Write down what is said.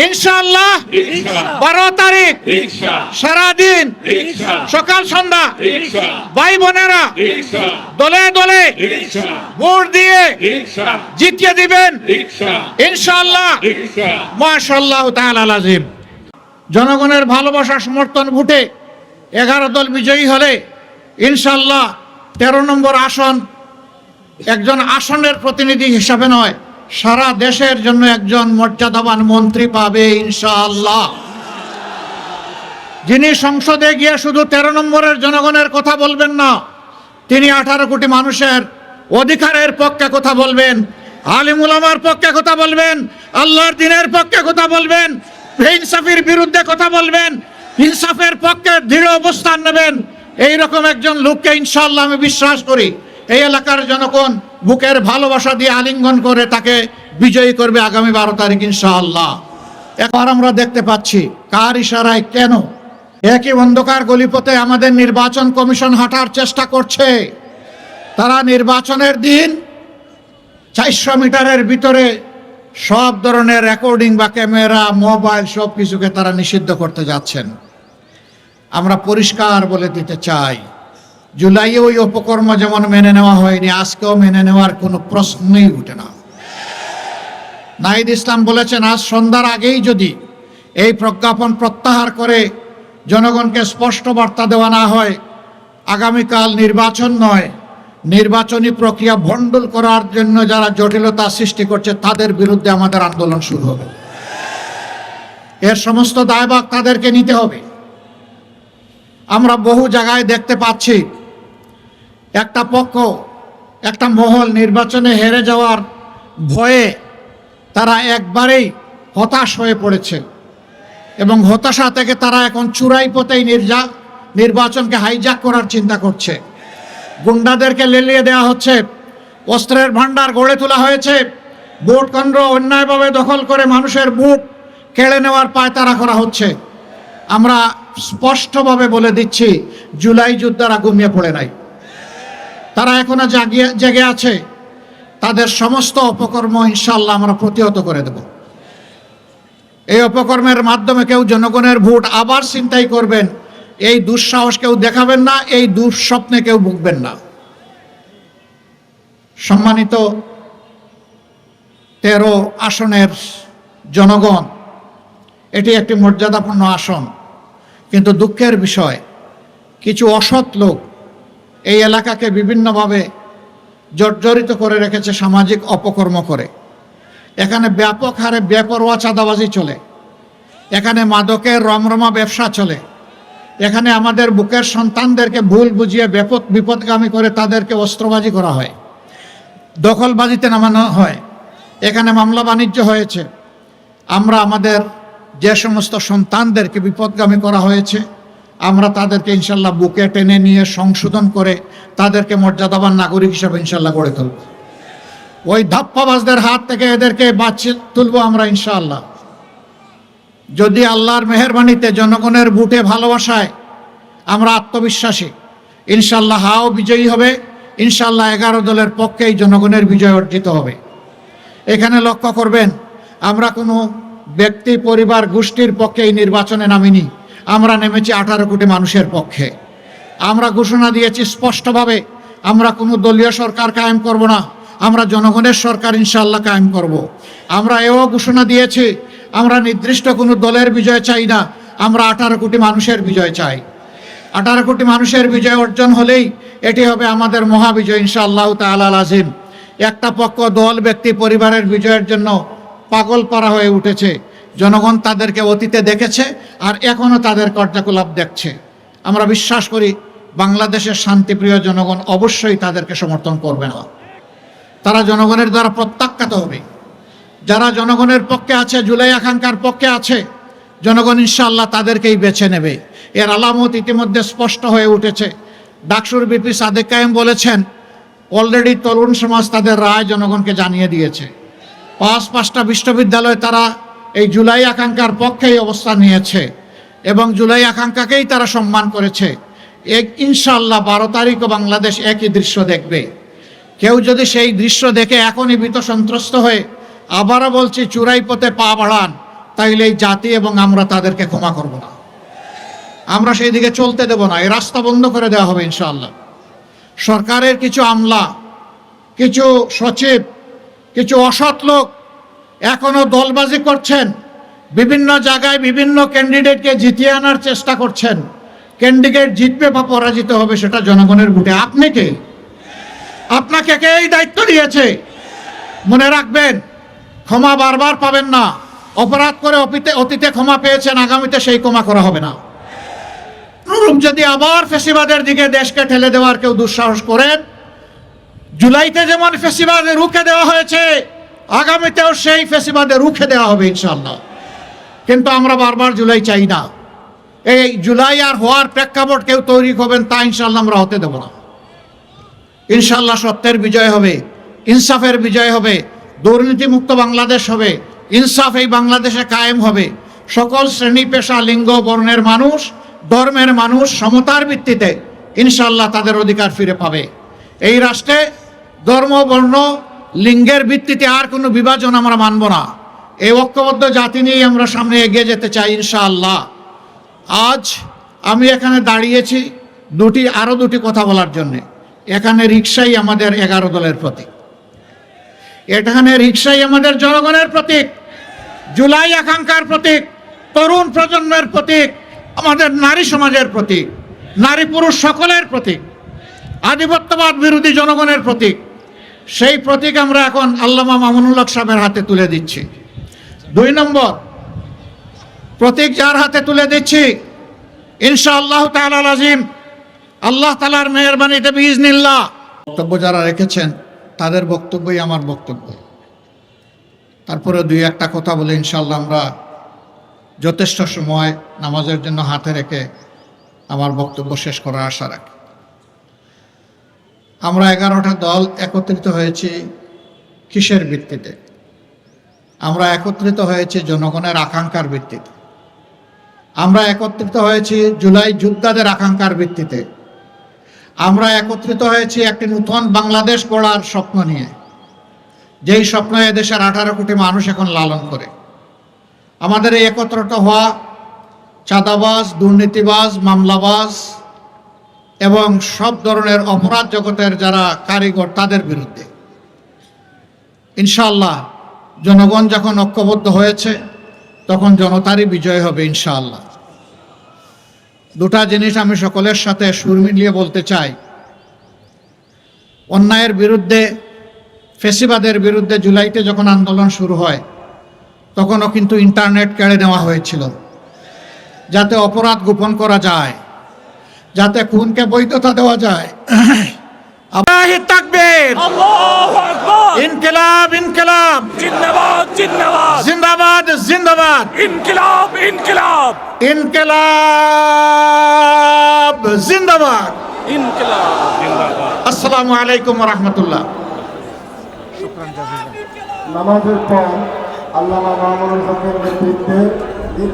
ইনশাআল্লাহ 12 তারিখ সারাদিন সকাল সন্ধ্যা ভাই বোনেরা দলে দলে ভোট দিয়ে জিতিয়ে দিবেন ইনশাআল্লাহ। মাশাআল্লাহ তাআলা আযীম। জনগণের ভালোবাসা সমর্থন ভোটে 11 দল বিজয়ী হলে ইনশাআল্লাহ 13 নম্বর আসন একজন আসনের প্রতিনিধি হিসাবে নয়, সারা দেশের জন্য একজন মর্যাদাবান মন্ত্রী পাবে ইনশাআল্লাহ। যিনি সংসদে গিয়ে শুধু 13 নম্বরের জনগণের কথা বলবেন না, তিনি 18 কোটি মানুষের অধিকারের পক্ষে কথা বলবেন, আলিম উলামার পক্ষে কথা বলবেন, আল্লাহর দ্বীনের পক্ষে কথা বলবেন, ইনসাফের বিরুদ্ধে কথা বলবেন, ইনসাফের পক্ষে দৃঢ় অবস্থান নেবেন। এইরকম একজন লোককে ইনশাআল্লাহ আমি বিশ্বাস করি এই এলাকার জনগণ বুকের ভালোবাসা দিয়ে আলিঙ্গন করে তাকে বিজয়ী করবে আগামী 12 তারিখ ইনশাআল্লাহ। এখন আমরা দেখতে পাচ্ছি কার ইশারায় কেন একই অন্ধকার গলিপথে আমাদের নির্বাচন কমিশন হাঁটার চেষ্টা করছে। তারা নির্বাচনের দিন 400 মিটারের ভিতরে সব ধরনের রেকর্ডিং বা ক্যামেরা মোবাইল সব কিছুকে তারা নিষিদ্ধ করতে যাচ্ছেন। আমরা পরিষ্কার বলে দিতে চাই, জুলাইয়ে ওই অপকর্ম যেমন মেনে নেওয়া হয়নি, আজকেও মেনে নেওয়ার কোনো প্রশ্নই উঠে না। নাহিদ ইসলাম বলেছেন, আজ সন্ধ্যার আগেই যদি এই প্রজ্ঞাপন প্রত্যাহার করে জনগণকে স্পষ্ট বার্তা দেওয়া না হয়, আগামীকাল নির্বাচন নয়, নির্বাচনী প্রক্রিয়া ভণ্ডুল করার জন্য যারা জটিলতা সৃষ্টি করছে তাদের বিরুদ্ধে আমাদের আন্দোলন শুরু হবে। এর সমস্ত দায়ভার তাদেরকে নিতে হবে। আমরা বহু জায়গায় দেখতে পাচ্ছি একটা পক্ষ, একটা মহল নির্বাচনে হেরে যাওয়ার ভয়ে তারা একবারেই হতাশ হয়ে পড়েছে এবং হতাশা থেকে তারা এখন চূড়াই পথেই নির্বাচনকে হাইজ্যাক করার চিন্তা করছে। গুন্ডাদেরকে লেলিয়ে দেওয়া হচ্ছে, অস্ত্রের ভান্ডার গড়ে তোলা হয়েছে, ভোট কেন্দ্র অন্যায়ভাবে দখল করে মানুষের ভোট কেড়ে নেওয়ার পায়তারা করা হচ্ছে। আমরা স্পষ্টভাবে বলে দিচ্ছি, জুলাই যোদ্ধারা ঘুমিয়ে পড়ে নাই, তারা এখনো জেগে আছে। তাদের সমস্ত অপকর্ম ইনশাআল্লাহ আমরা প্রতিহত করে দেব। এই অপকর্মের মাধ্যমে কেউ জনগণের ভোট আবার ছিনতাই করবেন, এই দুঃসাহস কেউ দেখাবেন না, এই দুঃস্বপ্নে কেউ ভুগবেন না। সম্মানিত 13 আসনের জনগণ, এটি একটি মর্যাদাপূর্ণ আসন, কিন্তু দুঃখের বিষয় কিছু অসৎ লোক এই এলাকাকে বিভিন্নভাবে জর্জরিত করে রেখেছে সামাজিক অপকর্ম করে। এখানে ব্যাপক হারে বেপরোয়া চাঁদাবাজি চলে, এখানে মাদকের রমরমা ব্যবসা চলে, এখানে আমাদের বুকের সন্তানদেরকে ভুল বুঝিয়ে বিপদগামী করে তাদেরকে অস্ত্রবাজি করা হয়, দখলবাজিতে নামানো হয়, এখানে মামলা বাণিজ্য হয়েছে। আমরা আমাদের যে সমস্ত সন্তানদেরকে বিপদগামী করা হয়েছে, আমরা তাদেরকে ইনশাল্লাহ বুকে টেনে নিয়ে সংশোধন করে তাদেরকে মর্যাদাবান নাগরিক হিসাবে ইনশাল্লাহ গড়ে তুলব। ওই ধাপ্পাবাজদের হাত থেকে এদেরকে বাঁচিয়ে তুলব আমরা ইনশাআল্লাহ। যদি আল্লাহর মেহেরবানিতে জনগণের ভোটে ভালোবাসায় আমরা আত্মবিশ্বাসী, ইনশাআল্লাহ হাও বিজয়ী হবে, ইনশাআল্লাহ 11 দলের পক্ষেই জনগণের বিজয় অর্জিত হবে। এখানে লক্ষ্য করবেন, আমরা কোনো ব্যক্তি পরিবার গোষ্ঠীর পক্ষে এই নির্বাচনে নামিনি, আমরা নেমেছি 18 কোটি মানুষের পক্ষে। আমরা ঘোষণা দিয়েছি স্পষ্টভাবে, আমরা কোনো দলীয় সরকার কায়েম করব না, আমরা জনগণের সরকার ইনশাআল্লাহ কায়েম করব। আমরা এও ঘোষণা দিয়েছি, আমরা নির্দিষ্ট কোনো দলের বিজয় চাই না, আমরা 18 কোটি মানুষের বিজয় চাই। 18 কোটি মানুষের বিজয় অর্জন হলেই এটি হবে আমাদের মহাবিজয় ইনশাআল্লাহ তাআলা আযীম। একটা পক্ষ দল ব্যক্তি পরিবারের বিজয়ের জন্য পাগল পারা হয়ে উঠেছে। জনগণ তাদেরকে অতীতে দেখেছে আর এখনও তাদের কার্যকলাপ দেখছে। আমরা বিশ্বাস করি বাংলাদেশের শান্তিপ্রিয় জনগণ অবশ্যই তাদেরকে সমর্থন করবে না, তারা জনগণের দ্বারা প্রত্যাখ্যাত হবে। যারা জনগণের পক্ষে আছে, জুলাই আকাঙ্ক্ষার পক্ষে আছে, জনগণ ইনশাআল্লাহ তাদেরকেই বেছে নেবে। এর আলামত ইতিমধ্যে স্পষ্ট হয়ে উঠেছে। ডাকসুর বিপি সাদেক কায়েম বলেছেন, অলরেডি তরুণ সমাজ তাদের রায় জনগণকে জানিয়ে দিয়েছে। 5টা বিশ্ববিদ্যালয় তারা এই জুলাই আকাঙ্ক্ষার পক্ষেই অবস্থান নিয়েছে এবং জুলাই আকাঙ্ক্ষাকেই তারা সম্মান করেছে। ইনশাআল্লাহ 12 তারিখও বাংলাদেশ একই দৃশ্য দেখবে। কেউ যদি সেই দৃশ্য দেখে এখনই ভীত সন্ত্রস্ত হয়ে আবারও বলছি, চূড়াই পথে পা বাড়ান, তাইলে এই জাতি এবং আমরা তাদেরকে ক্ষমা করব না। আমরা সেই দিকে চলতে দেব না। এই রাস্তা বন্ধ করে দেওয়া হবে ইনশাআল্লাহ। সরকারের কিছু আমলা, কিছু সচিব, কিছু অসৎ লোক এখনো দলবাজি করছেন, বিভিন্ন জায়গায় বিভিন্ন ক্যান্ডিডেটকে জিতিয়ে আনার চেষ্টা করছেন। ক্যান্ডিডেট জিতবে বা পরাজিত হবে সেটা জনগণের ভোটে। আপনি কে? আপনাকে কে এই দায়িত্ব দিয়েছে? মনে রাখবেন, ক্ষমা বারবার পাবেন না। অপরাধ করে অতীতে ক্ষমা পেয়েছেন, আগামীতে সেই ক্ষমা করা হবে না। যদি আবার ফ্যাসিবাদের দিকে দেশকে ঠেলে দেওয়ার কেউ দুঃসাহস করেন, জুলাইতে যেমন ফ্যাসিবাদে রুখে দেওয়া হয়েছে, আগামীতেও সেই ফ্যাসিবাদে রুখে দেওয়া হবে ইনশাআল্লাহ। কিন্তু আমরা বারবার জুলাই চাই না। এই জুলাই আর হওয়ার প্রেক্ষাপট কেউ তৈরি করবেন, তা ইনশাআল্লাহ আমরা হতে দেব না। ইনশাআল্লাহ সত্যের বিজয় হবে, ইনসাফের বিজয় হবে, দুর্নীতিমুক্ত বাংলাদেশ হবে, ইনসাফ এই বাংলাদেশে কায়েম হবে। সকল শ্রেণী পেশা, লিঙ্গ, বর্ণের মানুষ, ধর্মের মানুষ সমতার ভিত্তিতে ইনশাআল্লাহ তাদের অধিকার ফিরে পাবে। এই রাষ্ট্রে ধর্ম, বর্ণ, লিঙ্গের ভিত্তিতে আর কোনো বিভাজন আমরা মানব না। এই ঐক্যবদ্ধ জাতি নিয়েই আমরা সামনে এগিয়ে যেতে চাই ইনশাআল্লাহ। আজ আমি এখানে দাঁড়িয়েছি আরও দুটি কথা বলার জন্যে। এখানে রিকশাই আমাদের 11 দলের প্রতীক, এখানে রিকশাই আমাদের জনগণের প্রতীক, জুলাই আকাঙ্ক্ষার প্রতীক, তরুণ প্রজন্মের প্রতীক, আমাদের নারী সমাজের প্রতীক, নারী পুরুষ সকলের প্রতীক, আধিপত্যবাদ বিরোধী জনগণের প্রতীক। সেই প্রতীক আমরা এখন আল্লামা মামুনুল হক সাহেবের হাতে তুলে দিচ্ছি। 2 নম্বর প্রতীক যার হাতে তুলে দিচ্ছি, ইনশাআল্লাহ তাআলা আজিম, আল্লাহ তাআলার মেহেরবানিতে বিইজনিল্লাহ বক্তব্য যারা রেখেছেন তাদের বক্তব্যই আমার বক্তব্য। তারপরে 2-1টা কথা বলে ইনশাআল্লাহ আমরা যথেষ্ট সময় নামাজের জন্য হাতে রেখে আমার বক্তব্য শেষ করার আশা রাখি। আমরা 11টা দল একত্রিত হয়েছি কিসের ভিত্তিতে? আমরা একত্রিত হয়েছি জনগণের আকাঙ্ক্ষার ভিত্তিতে। আমরা একত্রিত হয়েছি জুলাই যোদ্ধাদের আকাঙ্ক্ষার ভিত্তিতে। আমরা একত্রিত হয়েছি একটি নতুন বাংলাদেশ গড়ার স্বপ্ন নিয়ে, যেই স্বপ্ন এদেশের 18 কোটি মানুষ এখন লালন করে। আমাদের এই একত্রিত হওয়া চাঁদাবাজ, দুর্নীতিবাজ, মামলাবাজ এবং সব ধরনের অপরাধ জগতের যারা কারিগর তাদের বিরুদ্ধে। ইনশাআল্লাহ জনগণ যখন ঐক্যবদ্ধ হয়েছে তখন জনতারই বিজয় হবে ইনশাআল্লাহ। 2টা জিনিস আমি সকলের সাথে সুর মিলিয়ে বলতে চাই। অন্যায়ের বিরুদ্ধে, ফ্যাসিবাদের বিরুদ্ধে জুলাইতে যখন আন্দোলন শুরু হয় তখনও কিন্তু ইন্টারনেট কেড়ে নেওয়া হয়েছিল, যাতে অপরাধ গোপন করা যায়, যাতে খুনকে বৈধতা দেওয়া যায়। আল্লাহু তাকবীর, আল্লাহু আকবার, ইনকিলাব ইনকিলাব, জিন্দাবাদ জিন্দাবাদ, জিন্দাবাদ জিন্দাবাদ, ইনকিলাব ইনকিলাব, ইনকিলাব জিন্দাবাদ, ইনকিলাব জিন্দাবাদ। আসসালামু আলাইকুম ওয়া রাহমাতুল্লাহ। নামাজের পর আল্লামা মামুনুল হকের নেতৃত্বে